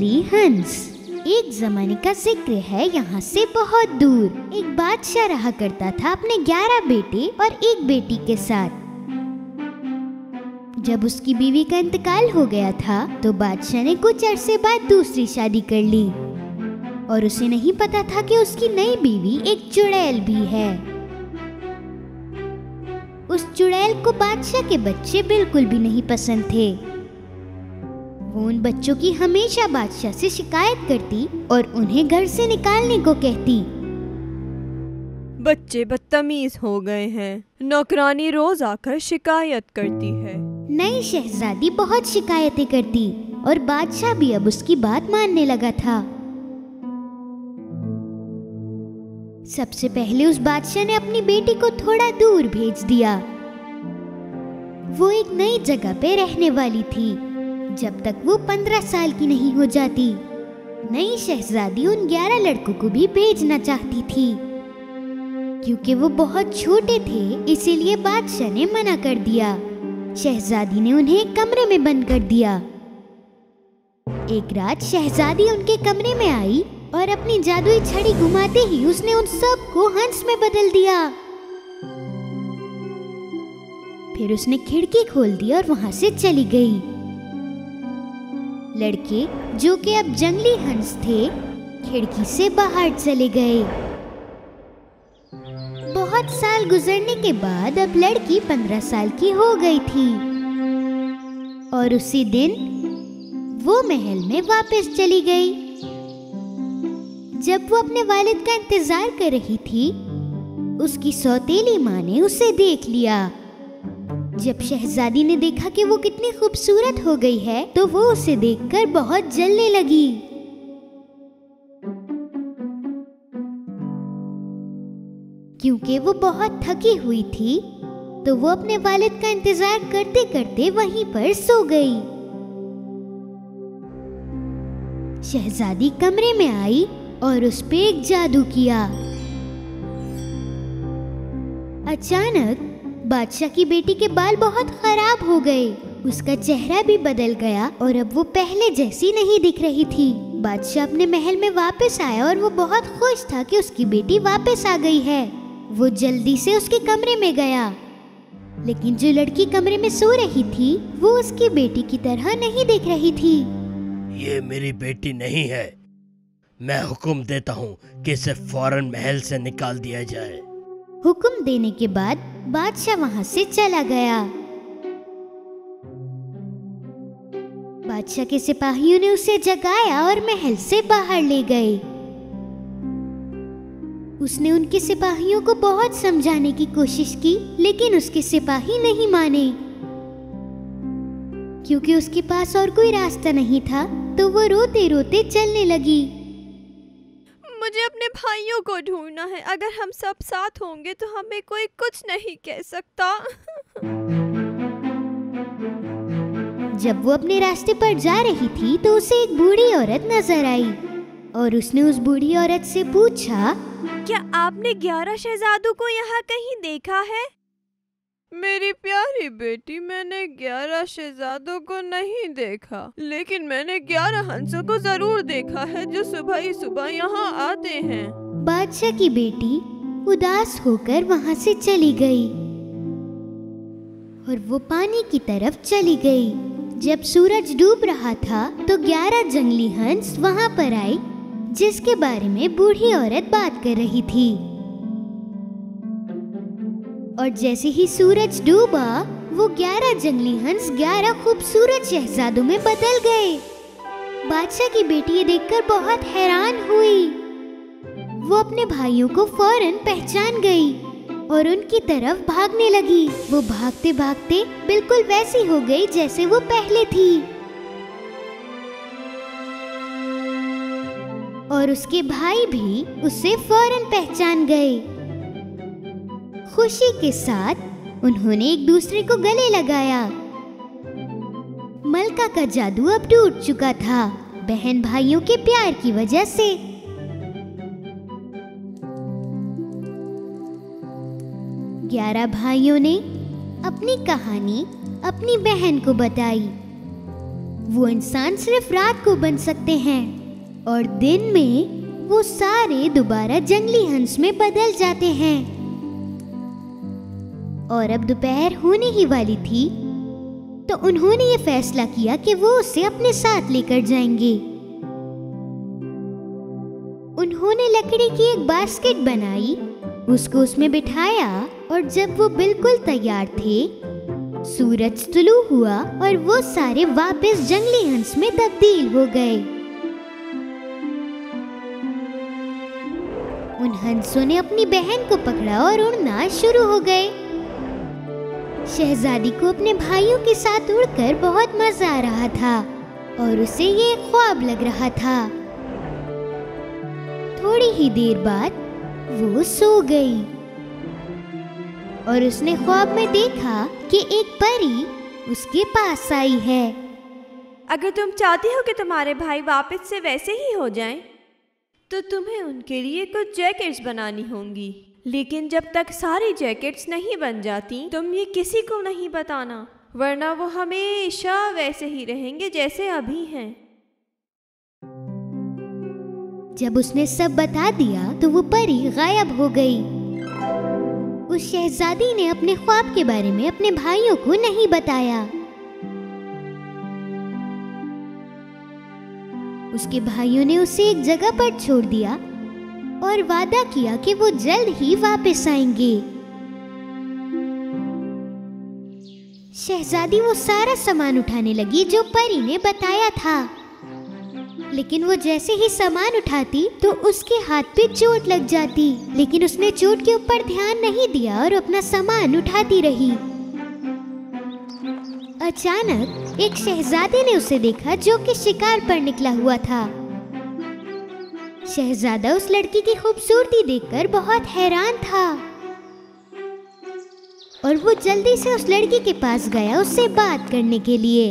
जंगली हंस। एक जमाने का जिक्र है यहाँ से बहुत दूर। एक बादशाह रहा करता था अपने 11 बेटे और एक बेटी के साथ। जब उसकी बीवी का इंतकाल हो गया था तो बादशाह ने कुछ अरसे बाद दूसरी शादी कर ली और उसे नहीं पता था कि उसकी नई बीवी एक चुड़ैल भी है। उस चुड़ैल को बादशाह के बच्चे बिल्कुल भी नहीं पसंद थे। वो उन बच्चों की हमेशा बादशाह से शिकायत करती और उन्हें घर से निकालने को कहती। बच्चे बदतमीज हो गए हैं, नौकरानी रोज आकर शिकायत करती है। नई शहजादी बहुत शिकायतें करती और बादशाह भी अब उसकी बात मानने लगा था। सबसे पहले उस बादशाह ने अपनी बेटी को थोड़ा दूर भेज दिया। वो एक नई जगह पे रहने वाली थी जब तक वो 15 साल की नहीं हो जाती। नई शहजादी उन 11 लड़कों को भी भेजना चाहती थी। क्योंकि वो बहुत छोटे थे इसीलिए बादशाह ने मना कर दिया। शहजादी ने उन्हें एक कमरे में बंद कर दिया। एक रात शहजादी उनके कमरे में आई और अपनी जादुई छड़ी घुमाते ही उसने उन सब को हंस में बदल दिया। फिर उसने खिड़की खोल दी और वहां से चली गई। लड़के जो कि अब जंगली हंस थे खिड़की से बाहर चले गए। बहुत साल गुजरने के बाद अब लड़की 15 साल की हो गई थी और उसी दिन वो महल में वापस चली गई। जब वो अपने वालिद का इंतजार कर रही थी उसकी सौतेली माँ ने उसे देख लिया। जब शहजादी ने देखा कि वो कितनी खूबसूरत हो गई है तो वो उसे देखकर बहुत जलने लगी। क्योंकि वो बहुत थकी हुई थी तो वो अपने वालिद का इंतजार करते करते वहीं पर सो गई। शहजादी कमरे में आई और उस पे एक जादू किया। अचानक बादशाह की बेटी के बाल बहुत खराब हो गए। उसका चेहरा भी बदल गया और अब वो पहले जैसी नहीं दिख रही थी। बादशाह अपने महल में वापस आया और वो बहुत खुश था कि उसकी बेटी वापस आ गई है। वो जल्दी से उसके कमरे में गया, लेकिन जो लड़की कमरे में सो रही थी वो उसकी बेटी की तरह नहीं दिख रही थी। ये मेरी बेटी नहीं है। मैं हुक्म देता हूँ कि इसे फौरन महल से निकाल दिया जाए। हुक्म देने के बाद बादशाह वहां से चला गया। बादशाह के सिपाहियों ने उसे जगाया और महल से बाहर ले गए। उसने उनके सिपाहियों को बहुत समझाने की कोशिश की लेकिन उसके सिपाही नहीं माने। क्योंकि उसके पास और कोई रास्ता नहीं था तो वो रोते रोते चलने लगी। मुझे अपने भाइयों को ढूंढना है। अगर हम सब साथ होंगे तो हमें कोई कुछ नहीं कह सकता। जब वो अपने रास्ते पर जा रही थी तो उसे एक बूढ़ी औरत नजर आई और उसने उस बूढ़ी औरत से पूछा, क्या आपने 11 शहजादों को यहाँ कहीं देखा है? मेरी प्यारी बेटी, मैंने 11 शहजादों को नहीं देखा, लेकिन मैंने 11 हंसों को जरूर देखा है जो सुबह ही सुबह यहाँ आते हैं। बादशाह की बेटी उदास होकर वहाँ से चली गई और वो पानी की तरफ चली गई। जब सूरज डूब रहा था तो 11 जंगली हंस वहाँ पर आए जिसके बारे में बूढ़ी औरत बात कर रही थी। और जैसे ही सूरज डूबा वो 11 जंगली हंस 11 खूबसूरत शहजादों में बदल गए। बादशाह की बेटी ये देखकर बहुत हैरान हुई। वो अपने भाइयों को फौरन पहचान गई और उनकी तरफ भागने लगी। वो भागते भागते बिल्कुल वैसी हो गई जैसे वो पहले थी और उसके भाई भी उसे फौरन पहचान गए। खुशी के साथ उन्होंने एक दूसरे को गले लगाया। मलका का जादू अब टूट चुका था बहन भाइयों के प्यार की वजह से। 11 भाइयों ने अपनी कहानी अपनी बहन को बताई। वो इंसान सिर्फ रात को बन सकते हैं और दिन में वो सारे दोबारा जंगली हंस में बदल जाते हैं। और अब दोपहर होने ही वाली थी तो उन्होंने ये फैसला किया कि वो उसे अपने साथ लेकर जाएंगे। उन्होंने लकड़ी की एक बास्केट बनाई, उसको उसमें बिठाया और जब वो बिल्कुल तैयार थे, सूरज तुलू हुआ और वो सारे वापस जंगली हंस में तब्दील हो गए। उन हंसों ने अपनी बहन को पकड़ा और उड़ना शुरू हो गए। शहजादी को अपने भाइयों के साथ उड़कर बहुत मजा आ रहा था और उसे ये ख्वाब लग रहा था। थोड़ी ही देर बाद वो सो गई और उसने ख्वाब में देखा कि एक परी उसके पास आई है। अगर तुम चाहती हो कि तुम्हारे भाई वापस से वैसे ही हो जाएं, तो तुम्हें उनके लिए कुछ जैकेट्स बनानी होंगी। लेकिन जब तक सारी जैकेट्स नहीं बन जाती, तुम ये किसी को नहीं बताना, वरना वो हमेशा वैसे ही रहेंगे जैसे अभी हैं। जब उसने सब बता दिया तो वो परी गायब हो गई। उस शहजादी ने अपने ख्वाब के बारे में अपने भाइयों को नहीं बताया। उसके भाइयों ने उसे एक जगह पर छोड़ दिया और वादा किया कि वो जल्द ही वापस आएंगे। शहजादी वो सारा सामान उठाने लगी जो परी ने बताया था, लेकिन वो जैसे ही सामान उठाती तो उसके हाथ पे चोट लग जाती। लेकिन उसने चोट के ऊपर ध्यान नहीं दिया और अपना सामान उठाती रही। अचानक एक शहजादे ने उसे देखा जो कि शिकार पर निकला हुआ था। शहजादा उस लड़की की खूबसूरती देखकर बहुत हैरान था और वो जल्दी से उस लड़की के पास गया उससे बात करने के लिए।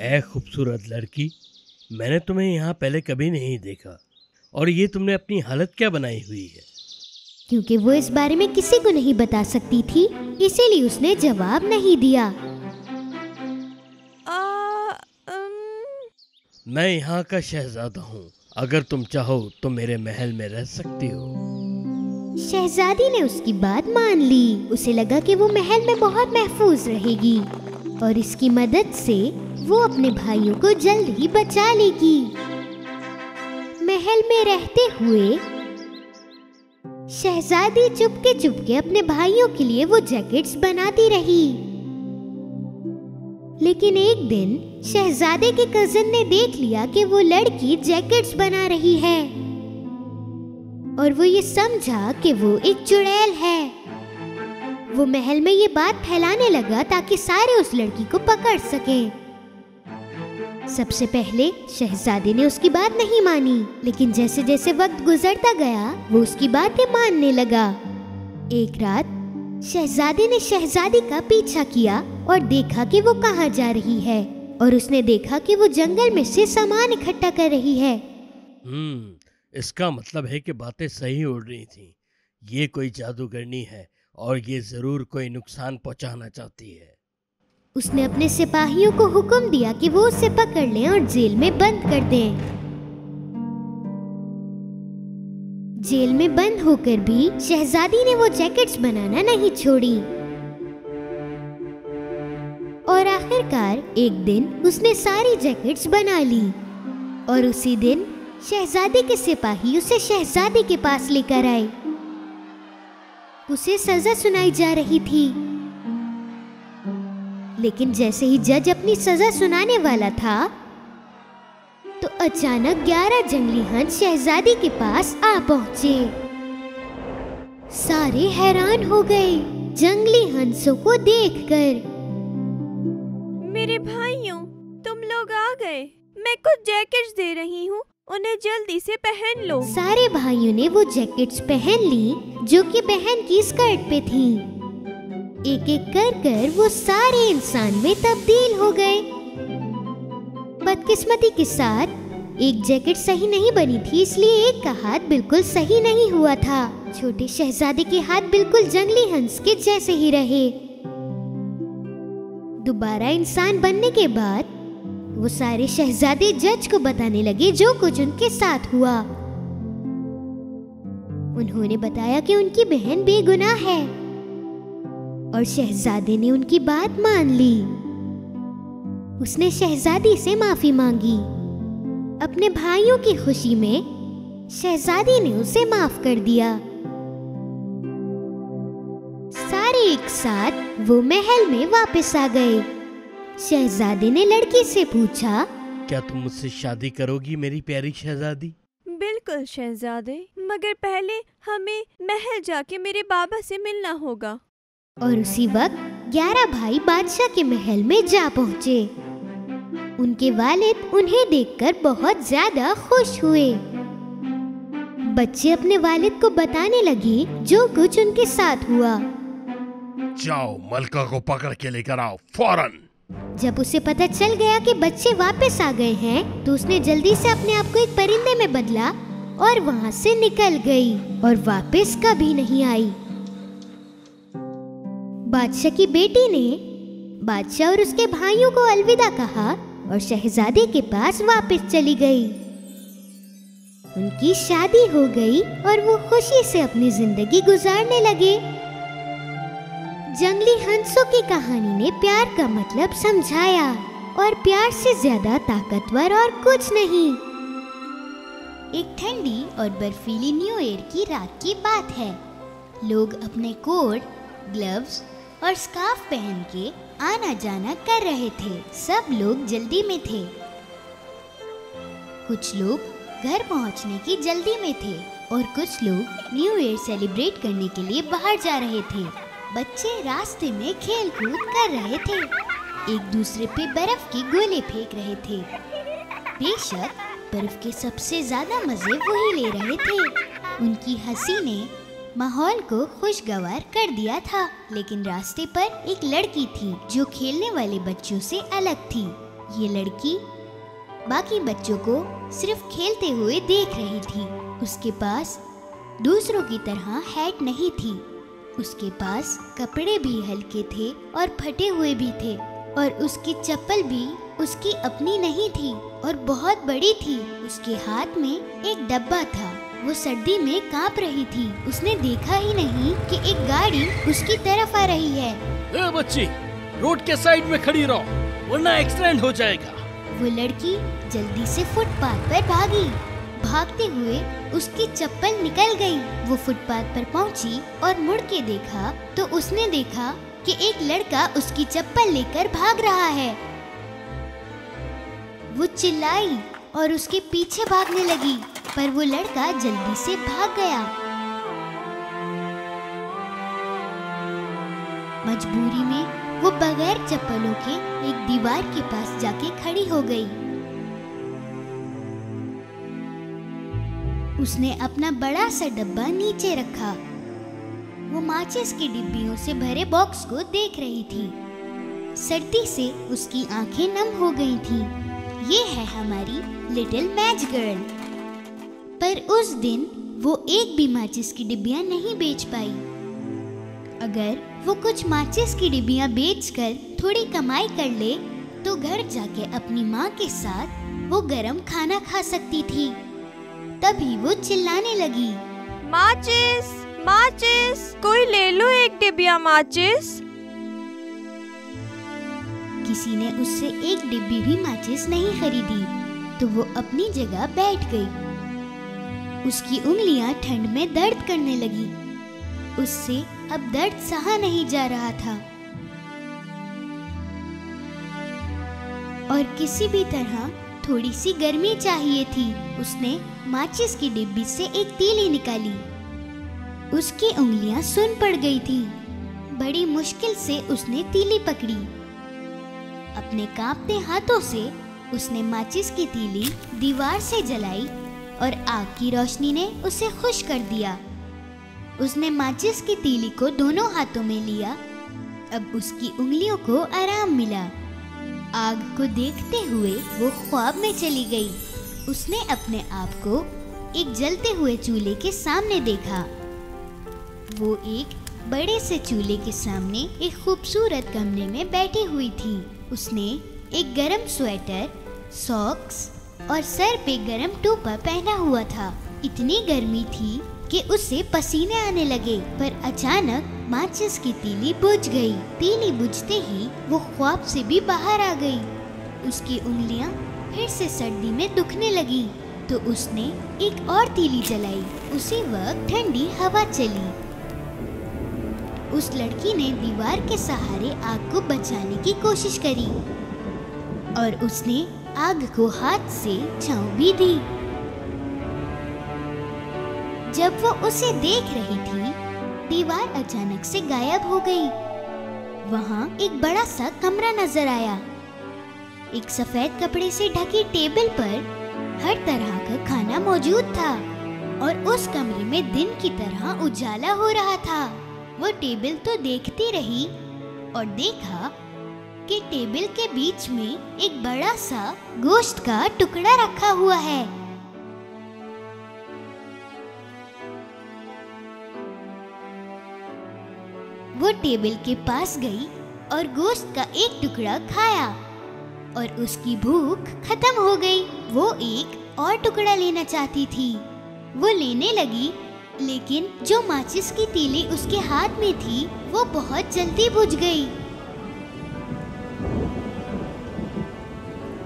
ऐ खूबसूरत लड़की, मैंने तुम्हें यहाँ पहले कभी नहीं देखा और ये तुमने अपनी हालत क्या बनाई हुई है? क्योंकि वो इस बारे में किसी को नहीं बता सकती थी, इसीलिए उसने जवाब नहीं दिया। मैं यहाँ का शहजादा हूँ, अगर तुम चाहो तो मेरे महल में रह सकती हो। शहजादी ने उसकी बात मान ली। उसे लगा कि वो महल में बहुत महफूज रहेगी और इसकी मदद से वो अपने भाइयों को जल्द ही बचा लेगी। महल में रहते हुए शहजादी चुपके चुपके अपने भाइयों के लिए वो जैकेट्स बनाती रही। लेकिन एक दिन शहजादे के कजिन ने देख लिया कि वो लड़की जैकेट्स बना रही है और वो ये समझा कि वो एक चुड़ैल है। वो महल में ये बात फैलाने लगा ताकि सारे उस लड़की को पकड़ सकें। सबसे पहले शहजादे ने उसकी बात नहीं मानी, लेकिन जैसे जैसे वक्त गुजरता गया वो उसकी बातें मानने लगा। एक रात शहजादे ने शहजादी का पीछा किया और देखा कि वो कहाँ जा रही है और उसने देखा कि वो जंगल में से सामान इकट्ठा कर रही है। इसका मतलब है कि बातें सही उड़ रही थी। ये कोई जादूगरनी है और ये जरूर कोई नुकसान पहुंचाना चाहती है। उसने अपने सिपाहियों को हुक्म दिया कि वो उसे पकड़ लें और जेल में बंद कर दें। जेल में बंद होकर भी शहजादी ने वो जैकेट्स बनाना नहीं छोड़ी और आखिरकार एक दिन उसने सारी जैकेट्स बना ली और उसी दिन शहजादे के सिपाही उसे शहजादे के पास लेकर आए। उसे सजा सुनाई जा रही थी, लेकिन जैसे ही जज अपनी सजा सुनाने वाला था तो अचानक 11 जंगली हंस शहजादी के पास आ पहुंचे। सारे हैरान हो गए जंगली हंसों को देखकर। मेरे भाइयों, तुम लोग आ गए। मैं कुछ जैकेट्स दे रही हूँ, उन्हें जल्दी से पहन लो। सारे भाइयों ने वो जैकेट्स पहन ली जो कि बहन की स्कर्ट पे थी। एक एक कर वो सारे इंसान में तब्दील हो गए। बदकिस्मती के साथ एक जैकेट सही नहीं बनी थी, इसलिए एक का हाथ बिल्कुल सही नहीं हुआ था। छोटे शहजादे के हाथ बिल्कुल जंगली हंस के जैसे ही रहे। दोबारा इंसान बनने के बाद वो सारे शहजादे जज को बताने लगे जो कुछ उनके साथ हुआ। उन्होंने बताया कि उनकी बहन बेगुनाह है और शहजादे ने उनकी बात मान ली। उसने शहजादी से माफी मांगी। अपने भाइयों की खुशी में शहजादी ने उसे माफ कर दिया। सारे एक साथ वो महल में वापस आ गए। शहजादे ने लड़की से पूछा, क्या तुम मुझसे शादी करोगी मेरी प्यारी शहजादी? बिल्कुल शहजादे, मगर पहले हमें महल जाके मेरे बाबा से मिलना होगा। और उसी वक्त 11 भाई बादशाह के महल में जा पहुँचे। उनके वालिद उन्हें देखकर बहुत ज्यादा खुश हुए। बच्चे अपने वालिद को बताने लगे जो कुछ उनके साथ हुआ। जाओ मलका को पकड़ के लेकर आओ फौरन। जब उसे पता चल गया कि बच्चे वापस आ गए हैं, तो उसने जल्दी से अपने आप को एक परिंदे में बदला और वहाँ से निकल गई और वापस कभी नहीं आई। बादशाह की बेटी ने बादशाह और उसके भाइयों को अलविदा कहा और शहजादे के पास वापस चली गई। उनकी शादी हो गई और वो खुशी से अपनी जिंदगी गुजारने लगे। जंगली हंसों की कहानी ने प्यार का मतलब समझाया और प्यार से ज्यादा ताकतवर और कुछ नहीं। एक ठंडी और बर्फीली न्यू ईयर की रात की बात है। लोग अपने कोट, ग्लव्स और स्कार्फ पहन के आना जाना कर रहे थे। सब लोग जल्दी में थे। कुछ लोग घर पहुंचने की जल्दी में थे और कुछ लोग न्यू ईयर सेलिब्रेट करने के लिए बाहर जा रहे थे। बच्चे रास्ते में खेल कूद कर रहे थे, एक दूसरे पे बर्फ की गोले फेंक रहे थे। बेशक बर्फ के सबसे ज्यादा मजे वही ले रहे थे। उनकी हंसी ने माहौल को खुशगवार कर दिया था। लेकिन रास्ते पर एक लड़की थी जो खेलने वाले बच्चों से अलग थी। ये लड़की बाकी बच्चों को सिर्फ खेलते हुए देख रही थी। उसके पास दूसरों की तरह हैट नहीं थी। उसके पास कपड़े भी हल्के थे और फटे हुए भी थे और उसकी चप्पल भी उसकी अपनी नहीं थी और बहुत बड़ी थी। उसके हाथ में एक डब्बा था। वो सर्दी में कांप रही थी। उसने देखा ही नहीं कि एक गाड़ी उसकी तरफ आ रही है। ए बच्ची, रोड के साइड में खड़ी रहो वरना एक्सीडेंट हो जाएगा। वो लड़की जल्दी से फुटपाथ पर भागी। भागते हुए उसकी चप्पल निकल गई। वो फुटपाथ पर पहुंची और मुड़ के देखा तो उसने देखा कि एक लड़का उसकी चप्पल लेकर भाग रहा है। वो चिल्लाई और उसके पीछे भागने लगी, पर वो लड़का जल्दी से भाग गया। मजबूरी में वो बगैर चप्पलों के एक दीवार के पास जाके खड़ी हो गई। उसने अपना बड़ा सा डब्बा नीचे रखा। वो माचिस की डिब्बियों से भरे बॉक्स को देख रही थी। सर्दी से उसकी आंखें नम हो गई थीं। ये है हमारी लिटिल मैच गर्ल। पर उस दिन वो एक भी माचिस की डिब्बियां नहीं बेच पाई। अगर वो कुछ माचिस की डिब्बियां बेचकर थोड़ी कमाई कर ले तो घर जाके अपनी माँ के साथ वो गरम खाना खा सकती थी। तभी वो चिल्लाने लगी, माचिस, माचिस, कोई ले लो एक डिब्बिया माचिस। किसी ने उससे एक डिब्बी भी माचिस नहीं खरीदी तो वो अपनी जगह बैठ गई। उसकी उंगलियां ठंड में दर्द करने लगी। उससे अब दर्द सहा नहीं जा रहा था और किसी भी तरह थोड़ी सी गर्मी चाहिए थी। उसने माचिस की डिब्बी से एक तीली निकाली। उसकी उंगलियां सुन पड़ गई थी। बड़ी मुश्किल से उसने तीली पकड़ी। अपने कांपते हाथों से उसने माचिस की तीली दीवार से जलाई और आग की रोशनी ने उसे खुश कर दिया। उसने माचिस की तीली को दोनों हाथों में लिया। अब उसकी उंगलियों को आराम मिला। आग को देखते हुए वो ख्वाब में चली गई। उसने अपने आप को एक जलते हुए चूल्हे के सामने देखा। वो एक बड़े से चूल्हे के सामने एक खूबसूरत कमरे में बैठी हुई थी। उसने एक गरम स्वेटर सॉक्स और सर पे गरम टोपा पहना हुआ था। इतनी गर्मी थी कि उसे पसीने आने लगे, पर अचानक माचिस की तीली बुझ गई। तीली बुझते ही वो ख्वाब से भी बाहर आ गई। उसकी उंगलियां फिर से सर्दी में दुखने लगी, तो उसने एक और तीली जलाई। उसी वक्त ठंडी हवा चली। उस लड़की ने दीवार के सहारे आग को बचाने की कोशिश करी और उसने आग को हाथ से छांव भी दी। जब वो उसे देख रही थी, दीवार अचानक से गायब हो गई। वहाँ एक बड़ा सा कमरा नजर आया। एक सफेद कपड़े से ढकी टेबल पर हर तरह का खाना मौजूद था और उस कमरे में दिन की तरह उजाला हो रहा था। वो टेबल तो देखती रही और देखा कि टेबल के बीच में एक बड़ा सा गोश्त का टुकड़ा रखा हुआ है। वो टेबल के पास गई और गोश्त का एक टुकड़ा खाया और उसकी भूख खत्म हो गई। वो एक और टुकड़ा लेना चाहती थी। वो लेने लगी, लेकिन जो माचिस की तीली उसके हाथ में थी वो बहुत जल्दी बुझ गई।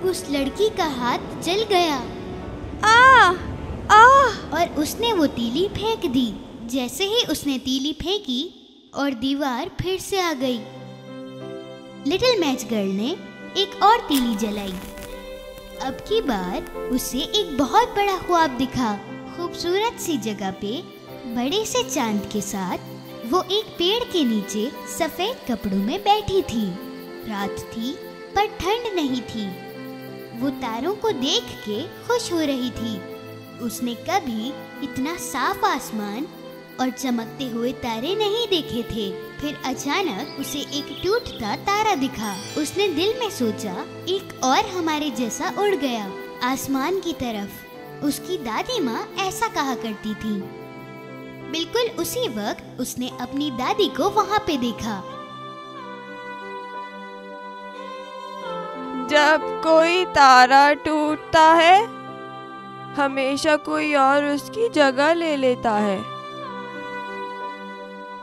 उस लड़की का हाथ जल गया। आ! और उसने वो तीली फेंक दी। जैसे ही उसने तीली फेंकी और दीवार फिर से आ गई। लिटिल मैच गर्ल ने एक और तीली जलाई। अब की बार उसे एक बहुत बड़ा ख्वाब दिखा। खूबसूरत सी जगह पे बड़े से चांद के साथ वो एक पेड़ के नीचे सफेद कपड़ों में बैठी थी। रात थी पर ठंड नहीं थी। वो तारों को देख के खुश हो रही थी। उसने कभी इतना साफ आसमान और चमकते हुए तारे नहीं देखे थे। फिर अचानक उसे एक टूटता तारा दिखा। उसने दिल में सोचा, एक और हमारे जैसा उड़ गया आसमान की तरफ। उसकी दादी माँ ऐसा कहा करती थी। बिल्कुल उसी वक्त उसने अपनी दादी को वहाँ पे देखा। जब कोई तारा टूटता है, हमेशा कोई और उसकी जगह ले लेता है।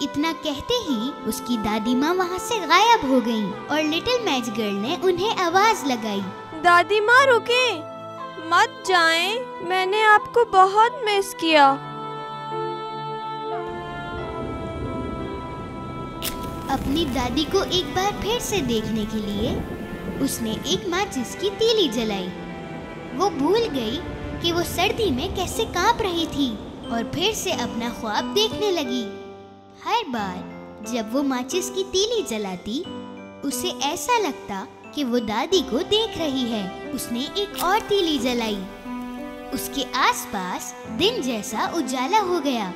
इतना कहते ही उसकी दादी माँ वहाँ से गायब हो गईं और लिटिल मैच गर्ल ने उन्हें आवाज लगाई। दादी माँ रुके, मत जाएं, मैंने आपको बहुत मिस किया। अपनी दादी को एक बार फिर से देखने के लिए उसने एक माचिस की तीली जलाई। वो भूल गई कि वो सर्दी में कैसे कांप रही थी और फिर से अपना ख्वाब देखने लगी। हर बार जब वो माचिस की तीली जलाती, उसे ऐसा लगता कि वो दादी को देख रही है। उसने एक और तीली जलाई। उसके आसपास दिन जैसा उजाला हो गया।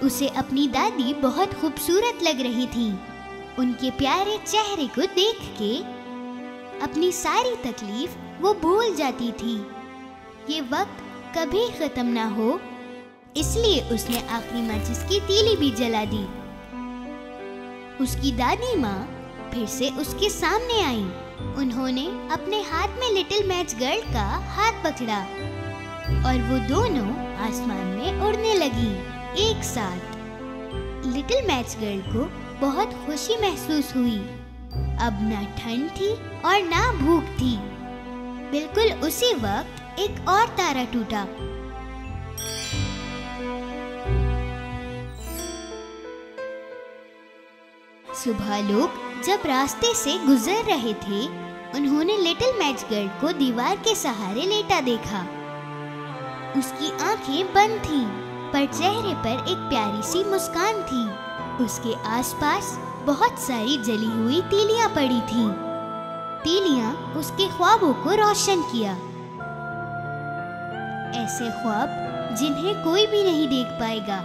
उसे अपनी दादी बहुत खूबसूरत लग रही थी। उनके प्यारे चेहरे को देख के अपनी सारी तकलीफ वो भूल जाती थी। ये वक्त कभी खत्म ना हो, इसलिए उसने आखिरी माचिस की तीली भी जला दी। उसकी दादी माँ फिर से उसके सामने आई। उन्होंने अपने हाथ में लिटिल मैच गर्ल का हाथ पकड़ा और वो दोनों आसमान में उड़ने लगी एक साथ। लिटिल मैच गर्ल को बहुत खुशी महसूस हुई। अब ना ठंड थी और ना भूख थी। बिल्कुल उसी वक्त एक और तारा टूटा। सुबह लोग जब रास्ते से गुजर रहे थे, उन्होंने लिटिल मैच गर्ल को दीवार के सहारे लेटा देखा। उसकी आंखें बंद थीं, पर चेहरे पर एक प्यारी सी मुस्कान थी। उसके आसपास बहुत सारी जली हुई तीलियां पड़ी थीं। तीलियां उसके ख्वाबों को रोशन किया। ऐसे ख्वाब जिन्हें कोई भी नहीं देख पाएगा।